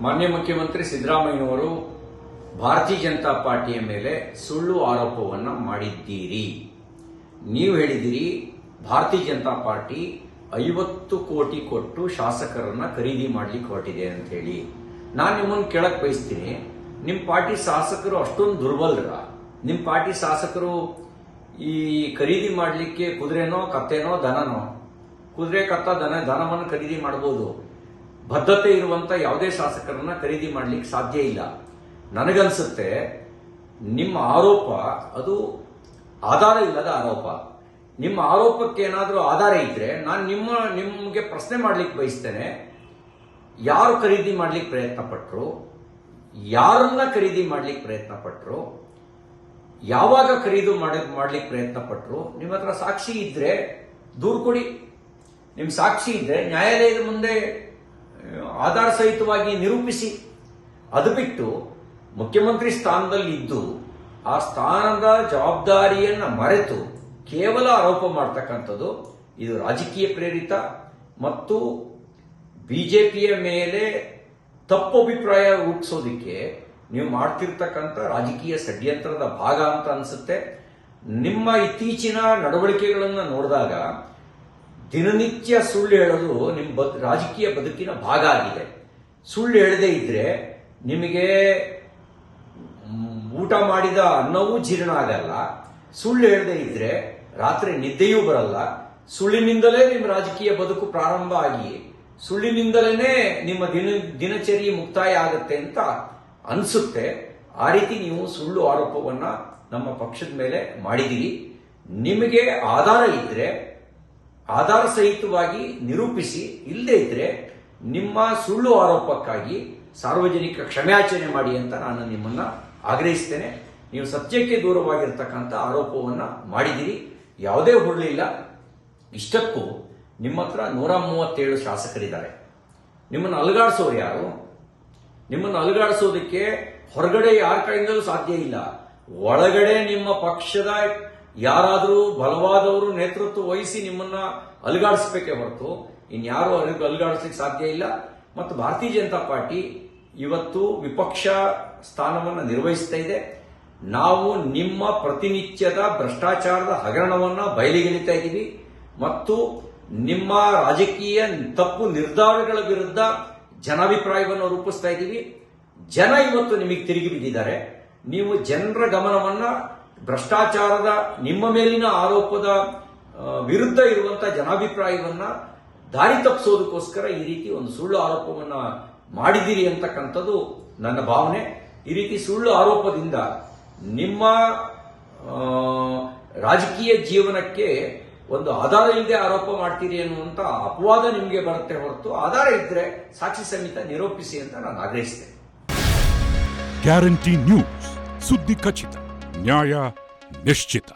ಮಾನ್ಯ ಮುಖ್ಯಮಂತ್ರಿ ಸಿದ್ದರಾಮಯ್ಯನವರು ಭಾರತೀಯ ಜನತಾ ಪಾರ್ಟಿಯ ಮೇಲೆ ಸುಳ್ಳು ಆರೋಪವನ್ನು ಮಾಡಿದ್ದೀರಿ. ನೀವು ಹೇಳಿದಿರಿ ಭಾರತೀಯ ಜನತಾ ಪಾರ್ಟಿ 50 ಕೋಟಿ ಕೊಟ್ಟು ಶಾಸಕರನ್ನ ಖರೀದಿ ಮಾಡ್ಲಿಕ್ಕೆ ಹೊರಟಿದೆ ಅಂತ ಹೇಳಿ. ನಾನು ನಿಮ್ಮನ್ನು ಕೇಳಕ್ ಬಯಸ್ತೀನಿ, ನಿಮ್ಮ ಪಾರ್ಟಿ ಶಾಸಕರು ಅಷ್ಟೊಂದು ದುರ್ಬಲರ? ನಿಮ್ಮ ಪಾರ್ಟಿ ಶಾಸಕರು ಈ ಖರೀದಿ ಮಾಡಲಿಕ್ಕೆ ಕುದುರೆನೋ ಕತ್ತೆನೋ ದನನೋ, ಕುದುರೆ ಕತ್ತ ದನವನ್ನು ಖರೀದಿ ಮಾಡಬಹುದು, ಬದ್ಧತೆ ಇರುವಂತ ಯಾವುದೇ ಶಾಸಕರನ್ನ ಖರೀದಿ ಮಾಡ್ಲಿಕ್ಕೆ ಸಾಧ್ಯ ಇಲ್ಲ. ನನಗನ್ಸುತ್ತೆ ನಿಮ್ಮ ಆರೋಪ ಅದು ಆಧಾರ ಇಲ್ಲದ ಆರೋಪ. ನಿಮ್ಮ ಆರೋಪಕ್ಕೆ ಏನಾದರೂ ಆಧಾರ ಇದ್ರೆ ನಾನು ನಿಮಗೆ ಪ್ರಶ್ನೆ ಮಾಡ್ಲಿಕ್ಕೆ ಬಯಸ್ತೇನೆ. ಯಾರು ಖರೀದಿ ಮಾಡ್ಲಿಕ್ಕೆ ಪ್ರಯತ್ನ ಪಟ್ಟರು, ಯಾರನ್ನ ಖರೀದಿ ಮಾಡ್ಲಿಕ್ಕೆ ಪ್ರಯತ್ನ ಪಟ್ಟರು, ಯಾವಾಗ ಖರೀದಿ ಮಾಡ್ಲಿಕ್ಕೆ ಪ್ರಯತ್ನ ಪಟ್ಟರು? ನಿಮ್ಮ ಹತ್ರ ಸಾಕ್ಷಿ ಇದ್ರೆ ದೂರು ಕೊಡಿ. ನಿಮ್ ಸಾಕ್ಷಿ ಇದ್ರೆ ನ್ಯಾಯಾಲಯದ ಮುಂದೆ ಆಧಾರ ಸಹಿತವಾಗಿ ನಿರೂಪಿಸಿ. ಅದು ಬಿಟ್ಟು ಮುಖ್ಯಮಂತ್ರಿ ಸ್ಥಾನದಲ್ಲಿ ಇದ್ದು ಆ ಸ್ಥಾನದ ಜವಾಬ್ದಾರಿಯನ್ನ ಮರೆತು ಕೇವಲ ಆರೋಪ ಮಾಡ್ತಕ್ಕಂಥದ್ದು ಇದು ರಾಜಕೀಯ ಪ್ರೇರಿತ ಮತ್ತು ಬಿಜೆಪಿಯ ಮೇಲೆ ತಪ್ಪು ಅಭಿಪ್ರಾಯ ಹುಟ್ಟಿಸೋದಿಕ್ಕೆ ನೀವು ಮಾಡ್ತಿರ್ತಕ್ಕಂಥ ರಾಜಕೀಯ ಷಡ್ಯಂತ್ರದ ಭಾಗ ಅಂತ ಅನ್ಸುತ್ತೆ. ನಿಮ್ಮ ಇತ್ತೀಚಿನ ನಡವಳಿಕೆಗಳನ್ನು ನೋಡಿದಾಗ ದಿನನಿತ್ಯ ಸುಳ್ಳು ಹೇಳೋದು ನಿಮ್ಮ ರಾಜಕೀಯ ಬದುಕಿನ ಭಾಗ ಆಗಿದೆ. ಸುಳ್ಳು ಹೇಳದೇ ಇದ್ರೆ ನಿಮಗೆ ಊಟ ಮಾಡಿದ ಅನ್ನವೂ ಜೀರ್ಣ ಆಗಲ್ಲ. ಸುಳ್ಳು ಹೇಳದೇ ಇದ್ರೆ ರಾತ್ರಿ ನಿದ್ದೆಯೂ ಬರಲ್ಲ. ಸುಳ್ಳಿನಿಂದಲೇ ನಿಮ್ಮ ರಾಜಕೀಯ ಬದುಕು ಪ್ರಾರಂಭ ಆಗಿ ಸುಳ್ಳಿನಿಂದಲೇ ನಿಮ್ಮ ದಿನಚರಿ ಮುಕ್ತಾಯ ಆಗುತ್ತೆ ಅಂತ ಅನ್ಸುತ್ತೆ. ಆ ರೀತಿ ನೀವು ಸುಳ್ಳು ಆರೋಪವನ್ನ ನಮ್ಮ ಪಕ್ಷದ ಮೇಲೆ ಮಾಡಿದಿರಿ. ನಿಮಗೆ ಆಧಾರ ಇದ್ರೆ ಆಧಾರ ಸಹಿತವಾಗಿ ನಿರೂಪಿಸಿ, ಇಲ್ಲದೇ ಇದ್ರೆ ನಿಮ್ಮ ಸುಳ್ಳು ಆರೋಪಕ್ಕಾಗಿ ಸಾರ್ವಜನಿಕ ಕ್ಷಮೆಯಾಚನೆ ಮಾಡಿ ಅಂತ ನಾನು ನಿಮ್ಮನ್ನ ಆಗ್ರಹಿಸ್ತೇನೆ. ನೀವು ಸತ್ಯಕ್ಕೆ ದೂರವಾಗಿರ್ತಕ್ಕಂಥ ಆರೋಪವನ್ನ ಮಾಡಿದಿರಿ, ಯಾವುದೇ ಹುರುಳಿಲ್ಲ. ಇಷ್ಟಕ್ಕೂ ನಿಮ್ಮ ಹತ್ರ 137 ಶಾಸಕರಿದ್ದಾರೆ. ನಿಮ್ಮನ್ನು ಅಲುಗಾಡಿಸೋರು ಯಾರು? ನಿಮ್ಮನ್ನು ಅಲುಗಾಡಿಸೋದಕ್ಕೆ ಹೊರಗಡೆ ಯಾರ ಕೈಯಿಂದಲೂ ಸಾಧ್ಯ ಇಲ್ಲ. ಒಳಗಡೆ ನಿಮ್ಮ ಪಕ್ಷದ ಯಾರಾದರೂ ಬಲವಾದವರು ನೇತೃತ್ವ ವಹಿಸಿ ನಿಮ್ಮನ್ನ ಅಲುಗಾಡಿಸಬೇಕೇ ಹೊರತು ಇನ್ಯಾರು ಅಲುಗಾಡಿಸ್ಲಿಕ್ಕೆ ಸಾಧ್ಯ ಇಲ್ಲ. ಮತ್ತು ಭಾರತೀಯ ಜನತಾ ಪಾರ್ಟಿ ಇವತ್ತು ವಿಪಕ್ಷ ಸ್ಥಾನವನ್ನು ನಿರ್ವಹಿಸ್ತಾ ಇದೆ. ನಾವು ನಿಮ್ಮ ಪ್ರತಿನಿತ್ಯದ ಭ್ರಷ್ಟಾಚಾರದ ಹಗರಣವನ್ನ ಬಯಲಿಗೆಳಿತಾ ಇದ್ದೀವಿ ಮತ್ತು ನಿಮ್ಮ ರಾಜಕೀಯ ತಪ್ಪು ನಿರ್ಧಾರಗಳ ವಿರುದ್ಧ ಜನಾಭಿಪ್ರಾಯವನ್ನು ರೂಪಿಸ್ತಾ ಇದ್ದೀವಿ. ಜನ ಇವತ್ತು ನಿಮಗೆ ತಿರುಗಿ ಬಿದ್ದಿದ್ದಾರೆ. ನೀವು ಜನರ ಗಮನವನ್ನ ಭ್ರಷ್ಟಾಚಾರದ ನಿಮ್ಮ ಮೇಲಿನ ಆರೋಪದ ವಿರುದ್ಧ ಇರುವಂತಹ ಜನಾಭಿಪ್ರಾಯವನ್ನ ದಾರಿ ತಪ್ಪಿಸೋದಕ್ಕೋಸ್ಕರ ಈ ರೀತಿ ಒಂದು ಸುಳ್ಳು ಆರೋಪವನ್ನ ಮಾಡಿದಿರಿ ಅಂತಕ್ಕಂಥದ್ದು ನನ್ನ ಭಾವನೆ. ಈ ರೀತಿ ಸುಳ್ಳು ಆರೋಪದಿಂದ ನಿಮ್ಮ ರಾಜಕೀಯ ಜೀವನಕ್ಕೆ ಒಂದು ಆಧಾರ ಇಲ್ಲದೆ ಆರೋಪ ಮಾಡ್ತೀರಿ ಅನ್ನುವಂತ ಅಪವಾದ ನಿಮಗೆ ಬರುತ್ತೆ ಹೊರತು ಆಧಾರ ಇದ್ರೆ ಸಾಕ್ಷಿ ಸಮೇತ ನಿರೂಪಿಸಿ ಅಂತ ನಾನು ಆಗ್ರಹಿಸ್ತೇನೆ. ಗ್ಯಾರಂಟಿ ನ್ಯೂಸ್, ಸುದ್ದಿ ಖಚಿತ, ನ್ಯಾಯ ನಿಶ್ಚಿತ.